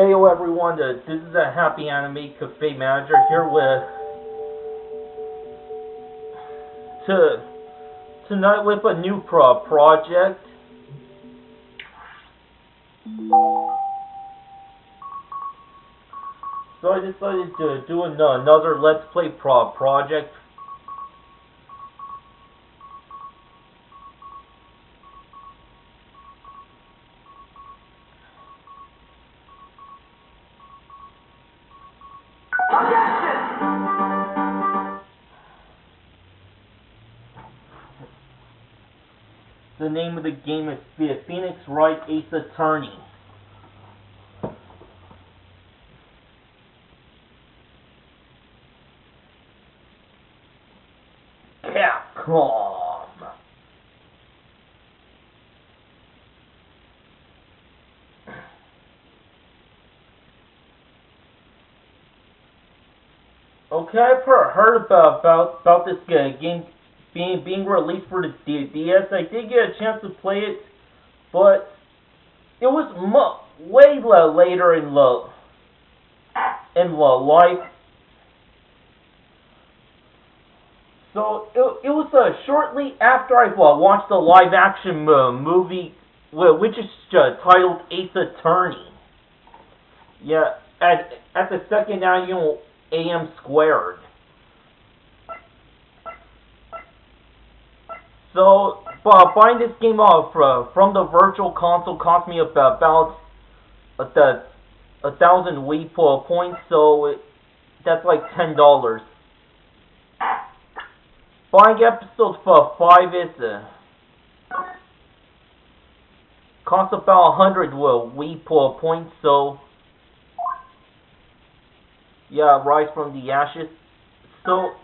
Heyo everyone, this is a Happy Anime Cafe Manager here with tonight with a new project. So I decided to do another Let's Play project. The name of the game is Phoenix Wright Ace Attorney. Capcom. Okay, I've heard about this game being released for the DS. I did get a chance to play it, but it was way later in life. So it was shortly after I watched the live action movie, which is titled Ace Attorney. Yeah, at the second annual AM Squared. So, buying this game off from the virtual console cost me about 1,000 Wii points, so that's like $10. Buying episode 5 is costs about 100 Wii points, so yeah, Rise from the Ashes. So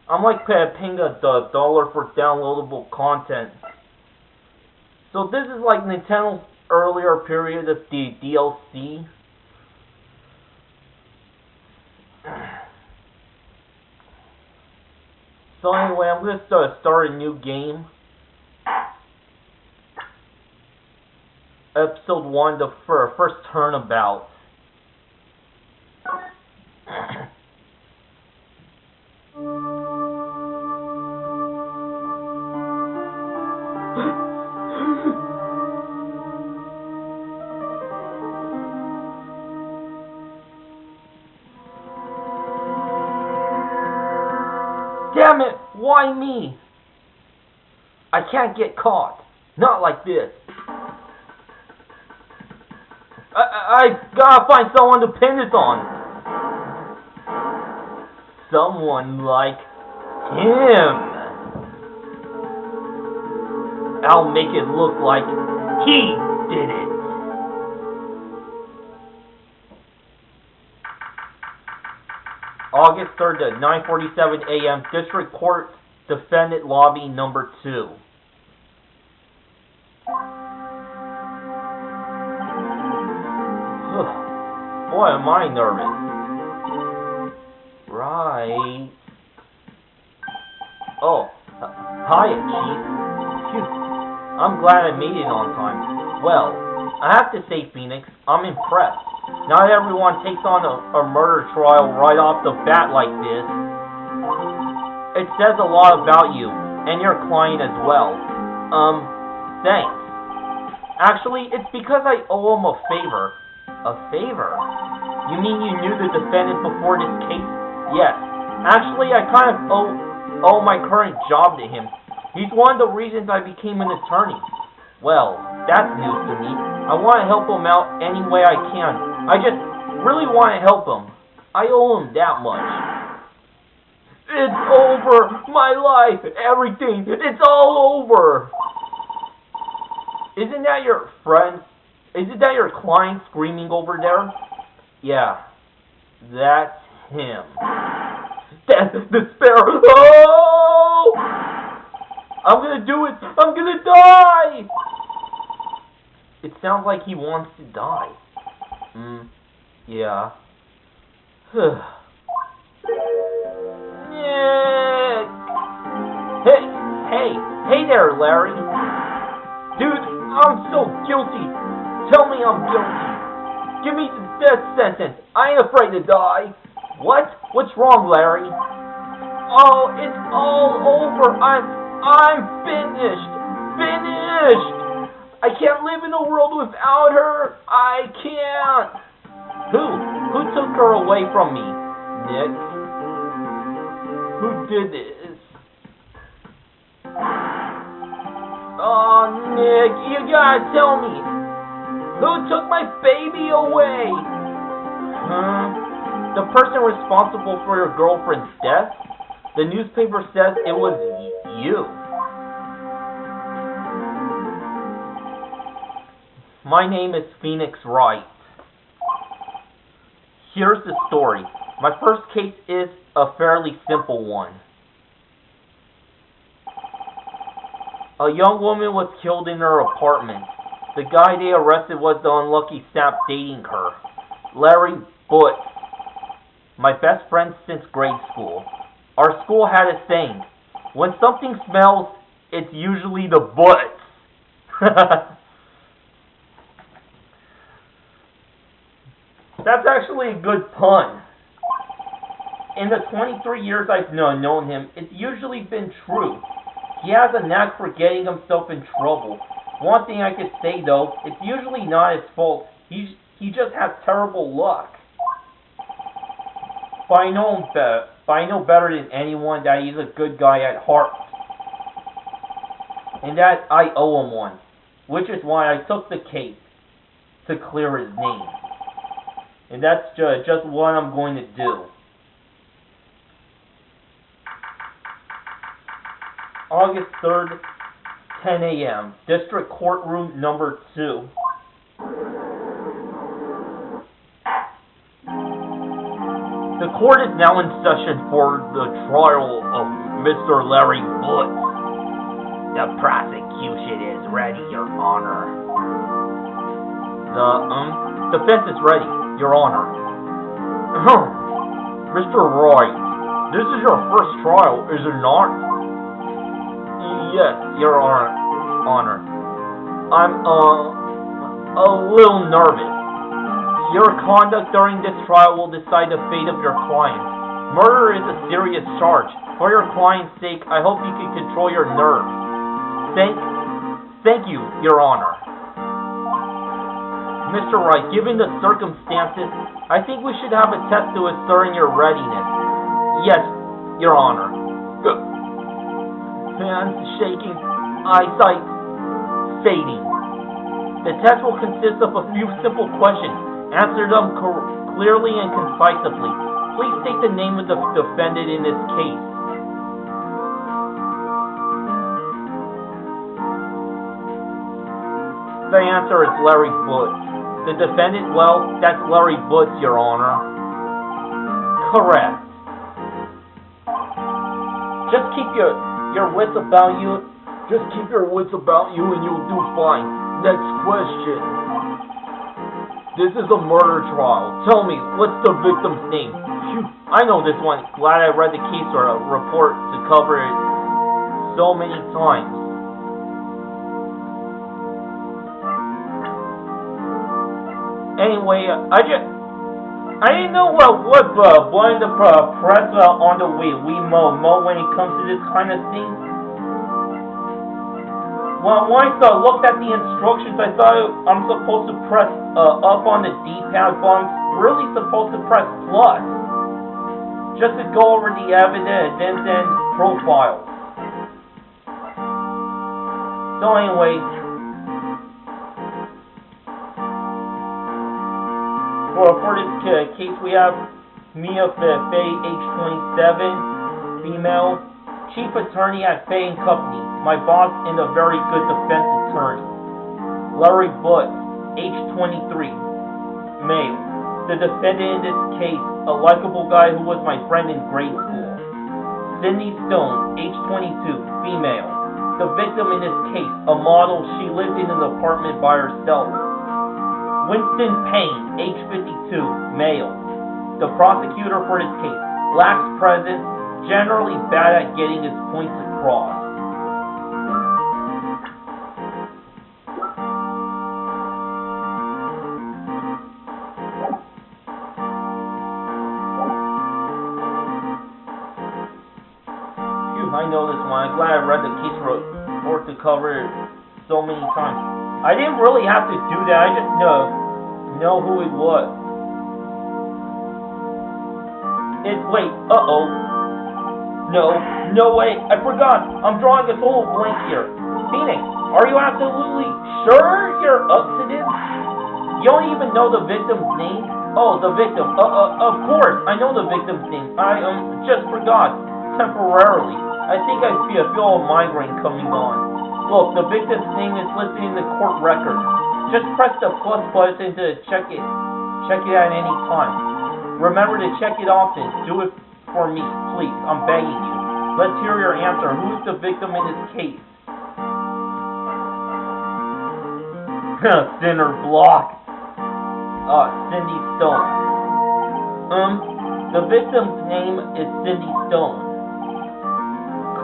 I'm like paying $1 for downloadable content. So this is like Nintendo's earlier period of the DLC. So anyway, I'm going to start a new game. Episode 1, the first Turnabout. Damn it! Why me? I can't get caught. Not like this. I gotta find someone to pin this on. Someone like him. I'll make it look like he did it. August 3rd at 9:47 a.m. District Court Defendant Lobby Number 2. Boy, am I nervous. Right. Oh, hiya, Chief. Phew. I'm glad I made it on time. Well, I have to say, Phoenix, I'm impressed. Not everyone takes on a murder trial right off the bat like this. It says a lot about you, and your client as well. Thanks. Actually, it's because I owe him a favor. A favor? You mean you knew the defendant before this case? Yes. Actually, I kind of owe my current job to him. He's one of the reasons I became an attorney. Well, that's news to me. I want to help him out any way I can. I just really want to help him. I owe him that much. It's over. My life. Everything. It's all over. Isn't that your friend? Isn't that your client screaming over there? Yeah. That's him. Death, despair. Oh! I'm gonna do it. I'm gonna die. It sounds like he wants to die. Yeah. Hey there, Larry. Dude, I'm so guilty. Tell me I'm guilty. Give me the death sentence. I ain't afraid to die. What? What's wrong, Larry? Oh, it's all over. I'm finished. Finished. I can't live in a world without her. I can't. Who took her away from me? Nick. Who did this? Oh, Nick, you gotta tell me. Who took my baby away? The person responsible for your girlfriend's death? The newspaper says it was you. My name is Phoenix Wright. Here's the story. My first case is a fairly simple one. A young woman was killed in her apartment. The guy they arrested was the unlucky sap dating her, Larry Butts, my best friend since grade school. Our school had a saying, when something smells, it's usually the butts. That's actually a good pun. In the 23 years I've known him, it's usually been true. He has a knack for getting himself in trouble. One thing I could say though, it's usually not his fault. He just has terrible luck. But I know better than anyone that he's a good guy at heart. And that I owe him one. Which is why I took the case. To clear his name. And that's just what I'm going to do. August 3rd, 10 a.m. District Courtroom number 2. The court is now in session for the trial of Mr. Larry Butts. The prosecution is ready, Your Honor. The defense is ready, Your Honor. Mr. Wright, this is your first trial, is it not? Yes, Your Honor. I'm, a little nervous. Your conduct during this trial will decide the fate of your client. Murder is a serious charge. For your client's sake, I hope you can control your nerves. Thank you, Your Honor. Mr. Wright, given the circumstances, I think we should have a test to ascertain your readiness. Yes, Your Honor. Hands shaking, eyesight fading. The test will consist of a few simple questions. Answer them clearly and concisely. Please state the name of the defendant in this case. The answer is Larry Butts. The defendant, well, that's Larry Butts, Your Honor. Correct. Just keep your wits about you. Just keep your wits about you and you'll do fine. Next question. This is a murder trial. Tell me, what's the victim's name? Shoot, I know this one. Glad I read the case or a report to cover it so many times. Anyway, I didn't know what button to press on the Wiimote when it comes to this kind of thing. Well, once I looked at the instructions, I thought I'm supposed to press up on the D-pad, but I'm really supposed to press plus. Just to go over the evidence and profiles. So anyway, for this case, we have Mia Fay, age 27, female, chief attorney at Fay & Company, my boss and a very good defense attorney. Larry Butts, age 23, male, the defendant in this case, a likable guy who was my friend in grade school. Cindy Stone, age 22, female, the victim in this case, a model. She lived in an apartment by herself. Winston Payne, age 52, male. The prosecutor for this case lacks presence, generally bad at getting his points across. I know this one. I'm glad I read the case report to cover it so many times. I didn't really have to do that. I just know who it was. Wait, uh-oh. No way. I forgot. I'm drawing a total blank here. Phoenix, are you absolutely sure you're up to this? You don't even know the victim's name? Oh, the victim. Of course. I know the victim's name. I just forgot. Temporarily. I think I feel a migraine coming on. Look, the victim's name is listed in the court record. Just press the plus button to check it. Check it at any time. Remember to check it often. Do it for me, please. I'm begging you. Let's hear your answer. Who's the victim in this case? Sinner block. Cindy Stone. The victim's name is Cindy Stone.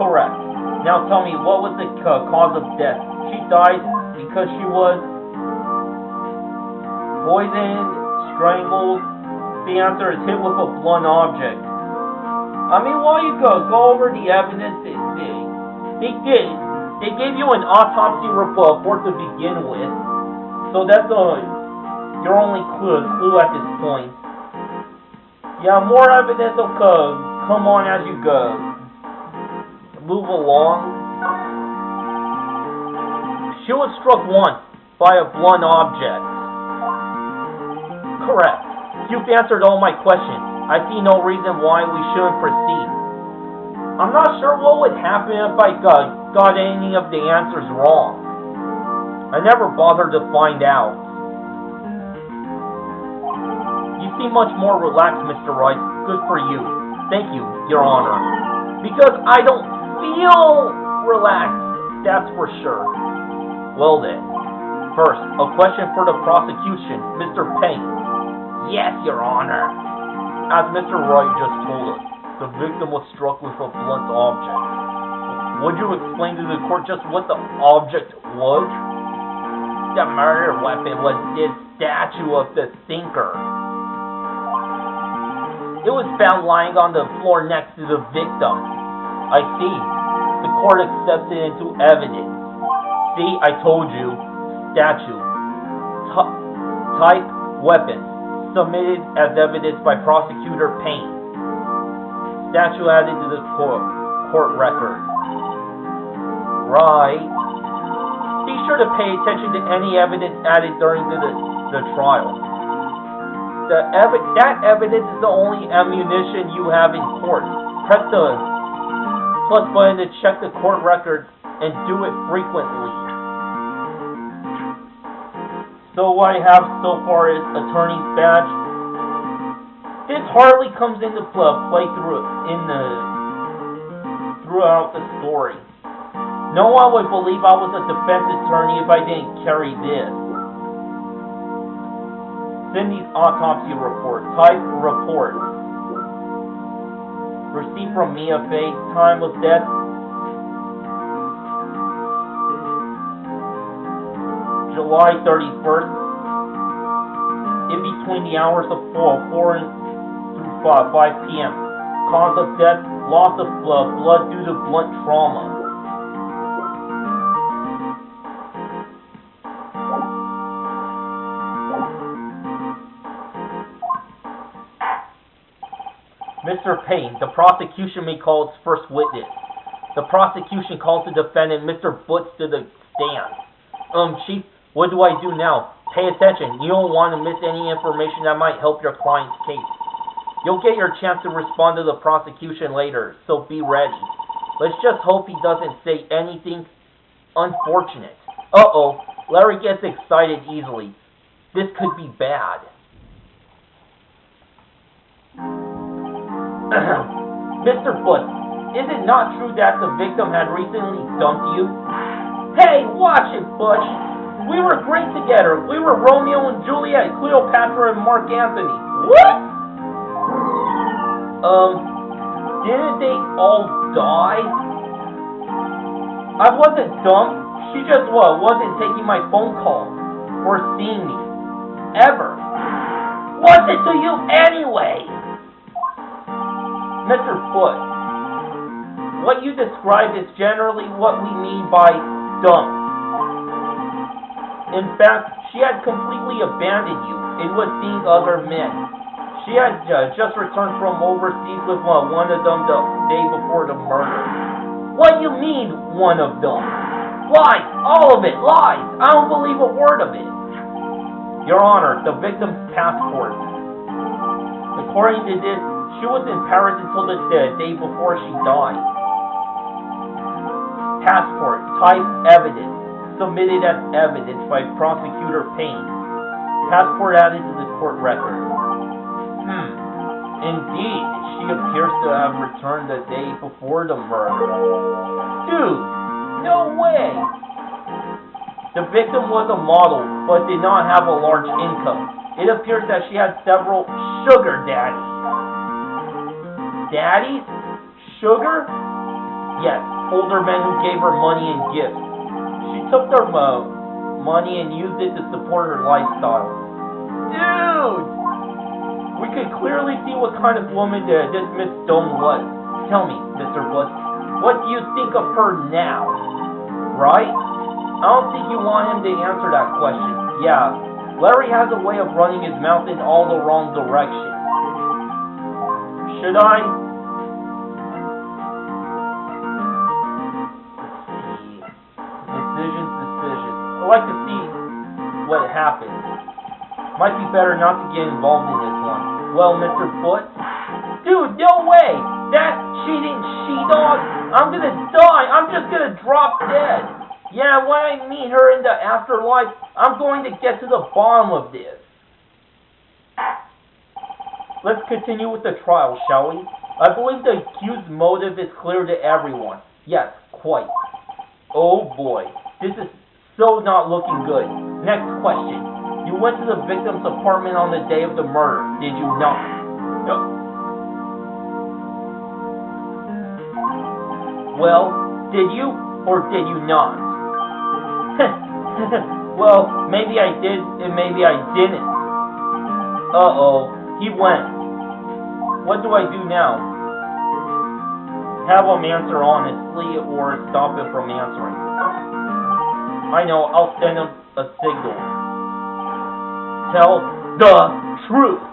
Correct. Now tell me, what was the cause of death? She died because she was poisoned, strangled. The answer is hit with a blunt object. I mean, while you go over the evidence. They gave you an autopsy report to begin with, so that's your only clue at this point. Yeah, more evidence will come on as you go. Move along. She was struck once by a blunt object. Correct. You've answered all my questions. I see no reason why we shouldn't proceed. I'm not sure what would happen if I got any of the answers wrong. I never bothered to find out. You seem much more relaxed, Mr. Wright. Good for you. Thank you, Your Honor. Because I don't feel relaxed, that's for sure. Well then, first, a question for the prosecution, Mr. Payne. Yes, Your Honor. As Mr. Wright just told us, the victim was struck with a blunt object. Would you explain to the court just what the object was? The murder weapon was this statue of the thinker. It was found lying on the floor next to the victim. I see. The court accepted it into evidence. See, I told you. Statue. Type weapon. Submitted as evidence by Prosecutor Payne. Statue added to the court record. Right. Be sure to pay attention to any evidence added during the trial. That evidence is the only ammunition you have in court. Press the plus button to check the court record and do it frequently. So what I have so far is attorney's badge. This hardly comes into play throughout the story. No one would believe I was a defense attorney if I didn't carry this. Cindy's autopsy report. Type report. Receipt from Mia Faye. Time of death. July 31st. In between the hours of 4 through 5 p.m. Cause of death. Loss of blood due to blunt trauma. Mr. Payne, the prosecution may call its first witness. The prosecution calls the defendant, Mr. Butts, to the stand. Chief, what do I do now? Pay attention. You don't want to miss any information that might help your client's case. You'll get your chance to respond to the prosecution later, so be ready. Let's just hope he doesn't say anything unfortunate. Uh-oh, Larry gets excited easily. This could be bad. Mr. Butts, is it not true that the victim had recently dumped you? Hey, watch it, Butch. We were great together. We were Romeo and Juliet, Cleopatra and Mark Anthony. What? Didn't they all die? I wasn't dumped. She just wasn't taking my phone calls or seeing me. Ever. What's it to you anyway? Mr. Butts, What you described is generally what we mean by dumb. In fact, she had completely abandoned you and was seeing other men. She had just returned from overseas with one of them the day before the murder. What do you mean, one of them? Lies! All of it! Lies! I don't believe a word of it. Your Honor, the victim's passport. According to this, she was in Paris until the day before she died. Passport, type evidence, submitted as evidence by Prosecutor Payne. Passport added to the court record. Indeed, she appears to have returned the day before the murder. Dude, no way! The victim was a model, but did not have a large income. It appears that she had several sugar daddies. Daddies? Sugar? Yes, older men who gave her money and gifts. She took their money and used it to support her lifestyle. Dude! We could clearly see what kind of woman this Miss Stone was. Tell me, Mr. Bush, what do you think of her now? Right? I don't think you want him to answer that question. Yeah, Larry has a way of running his mouth in all the wrong directions. Should I? Let's see. Decision. I'd like to see what happens. Might be better not to get involved in this one. Well, Mr. Foot? Dude, no way! That cheating she-dog! I'm gonna die! I'm just gonna drop dead! Yeah, when I meet her in the afterlife, I'm going to get to the bottom of this. Let's continue with the trial, shall we? I believe the accused's motive is clear to everyone. Yes, quite. Oh boy, this is so not looking good. Next question. You went to the victim's apartment on the day of the murder, did you not? No. Well, did you or did you not? Well, maybe I did and maybe I didn't. Uh-oh, he went. What do I do now? Have him answer honestly or stop him from answering? I know, I'll send him a signal. Tell the truth.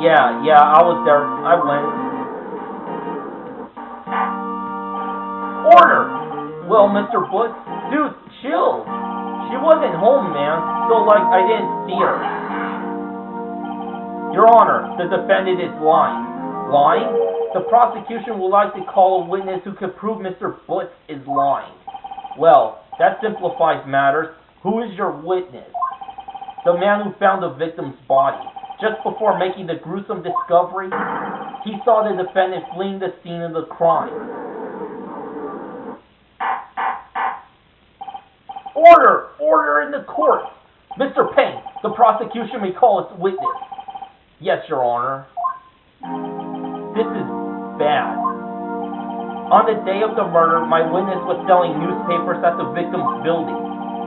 Yeah, I was there. I went. Order! Well, Mr. Bush, dude, chill. She wasn't home, man, so, I didn't see her. Your Honor, the defendant is lying. Lying? The prosecution would like to call a witness who could prove Mr. Bush is lying. Well, that simplifies matters. Who is your witness? The man who found the victim's body. Just before making the gruesome discovery, he saw the defendant fleeing the scene of the crime. Order! Order in the court! Mr. Payne, the prosecution may call its witness. Yes, Your Honor. This is bad. On the day of the murder, my witness was selling newspapers at the victim's building.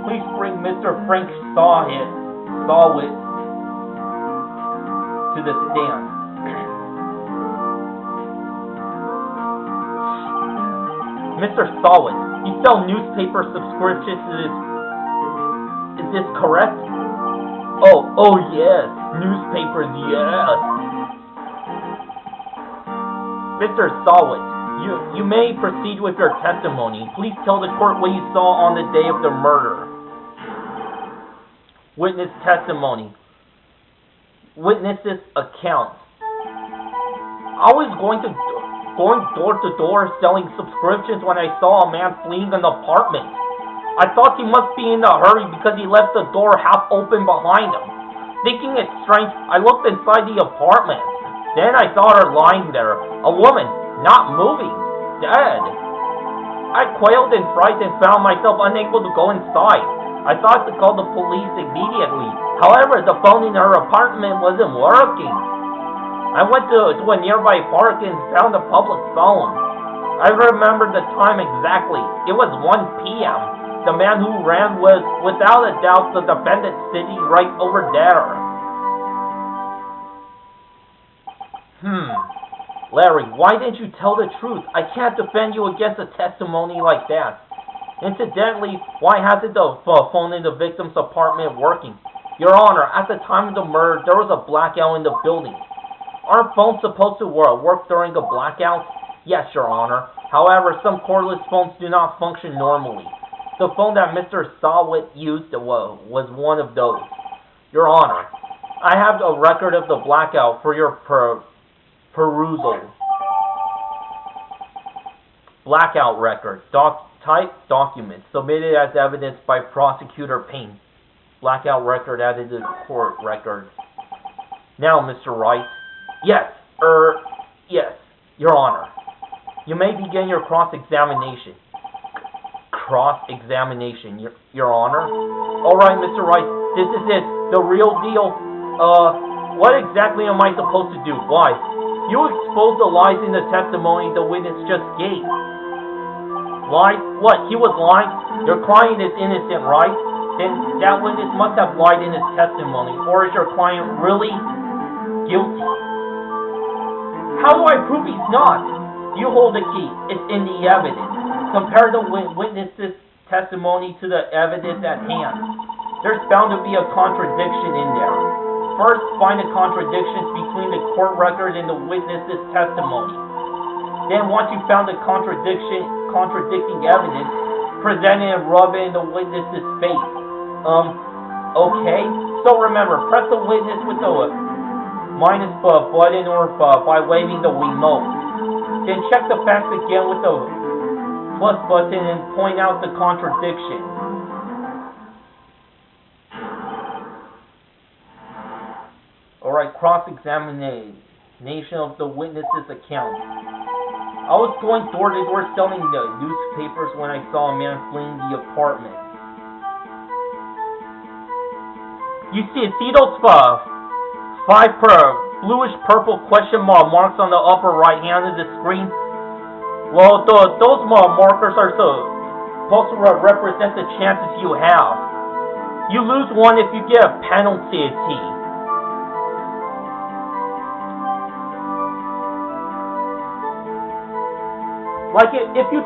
Please bring Mr. Frank Sawit to the stand. Mr. Sawit, you sell newspaper subscriptions to this. Is this correct? Oh yes, newspapers, yes. Mr. Sawit, you may proceed with your testimony. Please tell the court what you saw on the day of the murder. Witness testimony. Witness's account. I was going door to door selling subscriptions when I saw a man fleeing an apartment. I thought he must be in a hurry because he left the door half open behind him. Thinking it strange, I looked inside the apartment. Then I saw her lying there, a woman, not moving, dead. I quailed in fright and found myself unable to go inside. I thought to call the police immediately. However, the phone in her apartment wasn't working. I went to a nearby park and found a public phone. I remember the time exactly. It was 1 p.m. The man who ran was, without a doubt, the defendant sitting right over there. Larry, why didn't you tell the truth? I can't defend you against a testimony like that. Incidentally, why hasn't the phone in the victim's apartment working? Your Honor, at the time of the murder, there was a blackout in the building. Aren't phones supposed to work during a blackout? Yes, Your Honor. However, some cordless phones do not function normally. The phone that Mr. Sawit used was one of those. Your Honor, I have a record of the blackout for your perusal. Blackout record. Type document. Submitted as evidence by Prosecutor Payne. Blackout record added to the court record. Now, Mr. Wright. Yes. Yes. Your Honor. You may begin your cross-examination. Cross-examination, Your Honor. Alright, Mr. Wright. This is it. The real deal. What exactly am I supposed to do? Why? You exposed the lies in the testimony the witness just gave. Lied? What? He was lying? Your client is innocent, right? Then that witness must have lied in his testimony. Or is your client really guilty? How do I prove he's not? You hold the key. It's in the evidence. Compare the witness's testimony to the evidence at hand. There's bound to be a contradiction in there. First, find the contradictions between the court record and the witness's testimony. Then, once you've found the contradicting evidence, present it and rub it in the witness's face. Okay? So remember, press the witness with the minus button or by waving the remote. Then check the facts again with the plus button and point out the contradiction. Alright, cross-examination of the witness's account. I was going door to door selling the newspapers when I saw a man fleeing the apartment. You see those five bluish-purple question marks on the upper right hand of the screen? Well, those markers are supposed to represent the chances you have. You lose one if you get a penalty. Like if you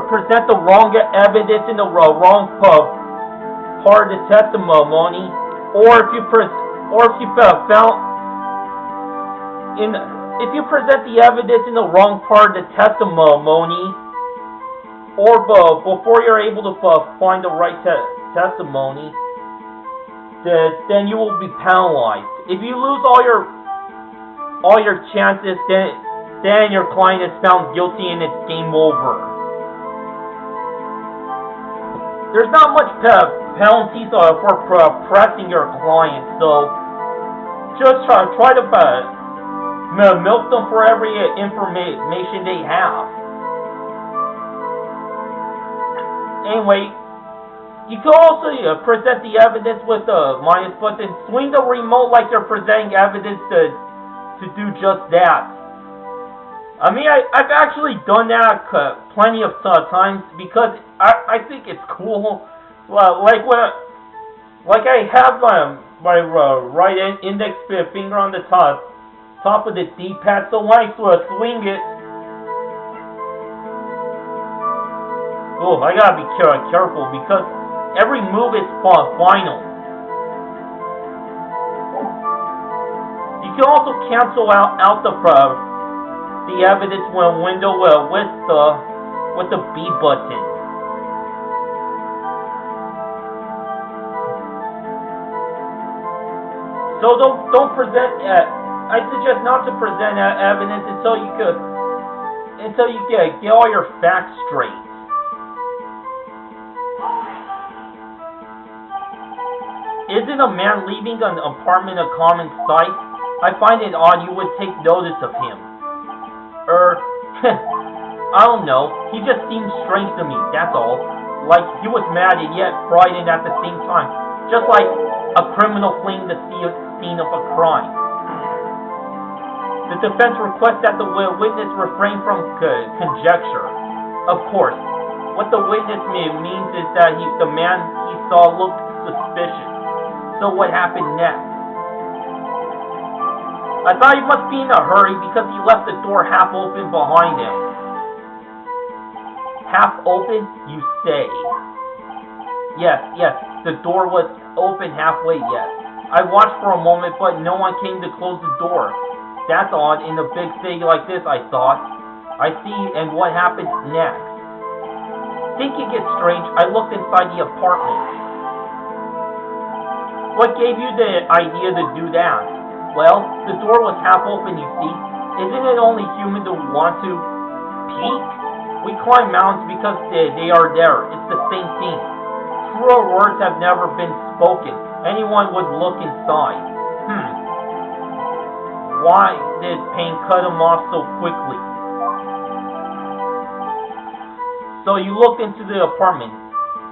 present the wrong evidence in the wrong part of the testimony, or if you present the evidence in the wrong part of the testimony, or before you're able to find the right testimony, then you will be penalized. If you lose all your chances, then your client is found guilty and it's game over. There's not much penalties for pressing your client, so just try to milk them for every information they have. Anyway, you can also present the evidence with the minus button. Swing the remote like you're presenting evidence to do just that. I mean, I've actually done that plenty of times because I think it's cool. Like I have my right index finger on the top of the D-pad, so when I swing it, oh, I gotta be careful because every move is final. You can also cancel out the evidence window with the B button. So don't present. I suggest not to present evidence until you get all your facts straight. Isn't a man leaving an apartment a common sight? I find it odd you would take notice of him. I don't know. He just seems strange to me, that's all. Like he was mad and yet frightened at the same time. Just like a criminal fleeing the scene of a crime. The defense requests that the witness refrain from conjecture. Of course, what the witness means is that the man he saw looked suspicious. So what happened next? I thought he must be in a hurry because he left the door half open behind him. Half open, you say? Yes, the door was open halfway, yes. I watched for a moment, but no one came to close the door. That's odd in a big city like this, I thought. I see, and what happened next? Thinking it strange, I looked inside the apartment. What gave you the idea to do that? Well, the door was half open, you see. Isn't it only human to want to peek? We climb mountains because they are there. It's the same thing. Truer words have never been spoken. Anyone would look inside. Why did Pain cut him off so quickly? So you looked into the apartment.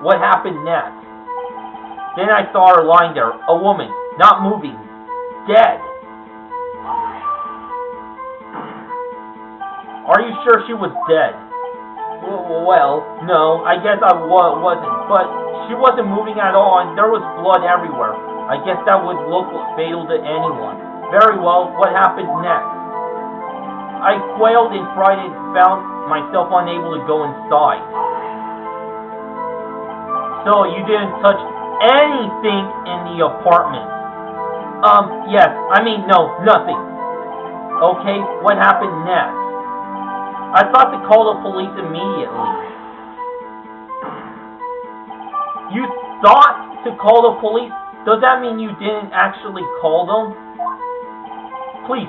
What happened next? Then I saw her lying there. A woman, not moving. Dead. Are you sure she was dead? Well, no, I guess I wasn't. But she wasn't moving at all, and there was blood everywhere. I guess that would look fatal to anyone. Very well, what happened next? I quailed and frightened, found myself unable to go inside. So, you didn't touch anything in the apartment? Yes, no, nothing. Okay, what happened next? I thought to call the police immediately. You thought to call the police? Does that mean you didn't actually call them? Please,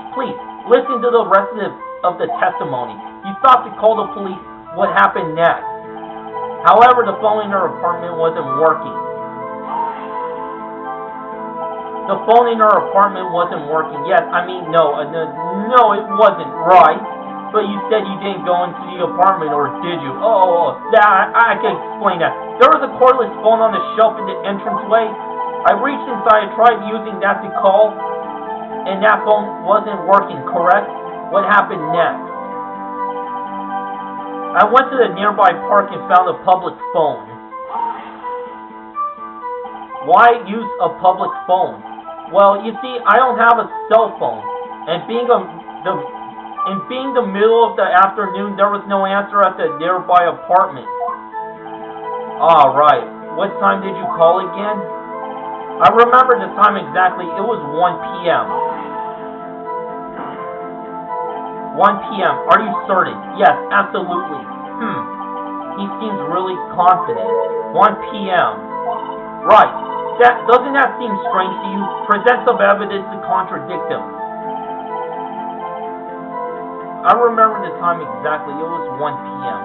listen to the rest of the testimony. You thought to call the police. What happened next? However, the phone in her apartment wasn't working. The phone in her apartment wasn't working. Yes, no, it wasn't, right? But you said you didn't go into the apartment, or did you? I can explain that. There was a cordless phone on the shelf in the entranceway. I reached inside and tried using that to call, and that phone wasn't working, correct? What happened next? I went to the nearby park and found a public phone. Why use a public phone? Well, you see, I don't have a cell phone, and being the middle of the afternoon, there was no answer at the nearby apartment. Right. What time did you call again? I remember the time exactly. It was 1 p.m. 1 p.m. Are you certain? Yes, absolutely. He seems really confident. 1 p.m. Right. Doesn't that seem strange to you? Present some evidence to contradict him. I remember the time exactly. It was 1 p.m.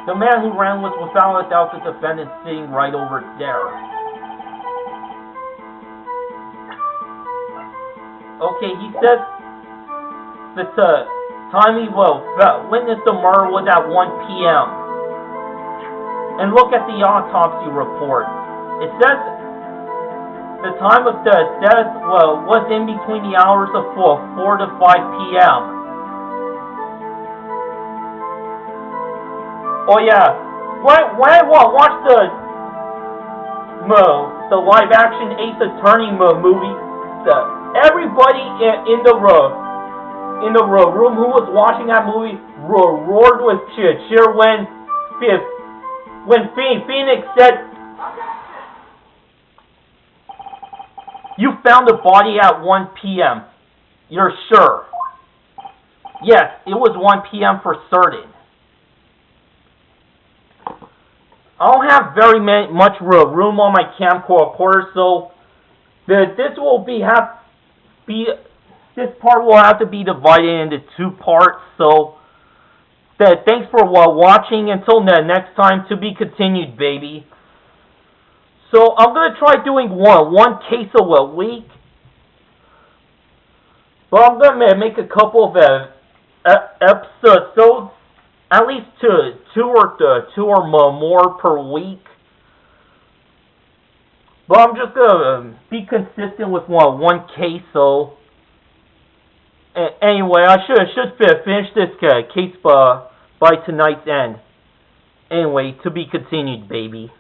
The man who ran was without a doubt the defendant sitting right over there. Okay, he says that the time he witnessed the murder was at 1 p.m. And look at the autopsy report. It says the time of the death was in between the hours of 4 to 5 p.m. Oh yeah, when I watched the live action Ace Attorney movie, everybody in the room who was watching that movie roared with cheer when Phoenix said, "You found the body at 1 p.m. You're sure?" Yes, it was 1 p.m. for certain. I don't have very much room on my camcorder, so this part will have to be divided into 2 parts. So thanks for watching. Until next time, to be continued, baby. So I'm gonna try doing one case a week, but I'm gonna make a couple of episodes. At least two or more per week. But I'm just gonna be consistent with one case. So anyway, I should finish this case by tonight's end. Anyway, to be continued, baby.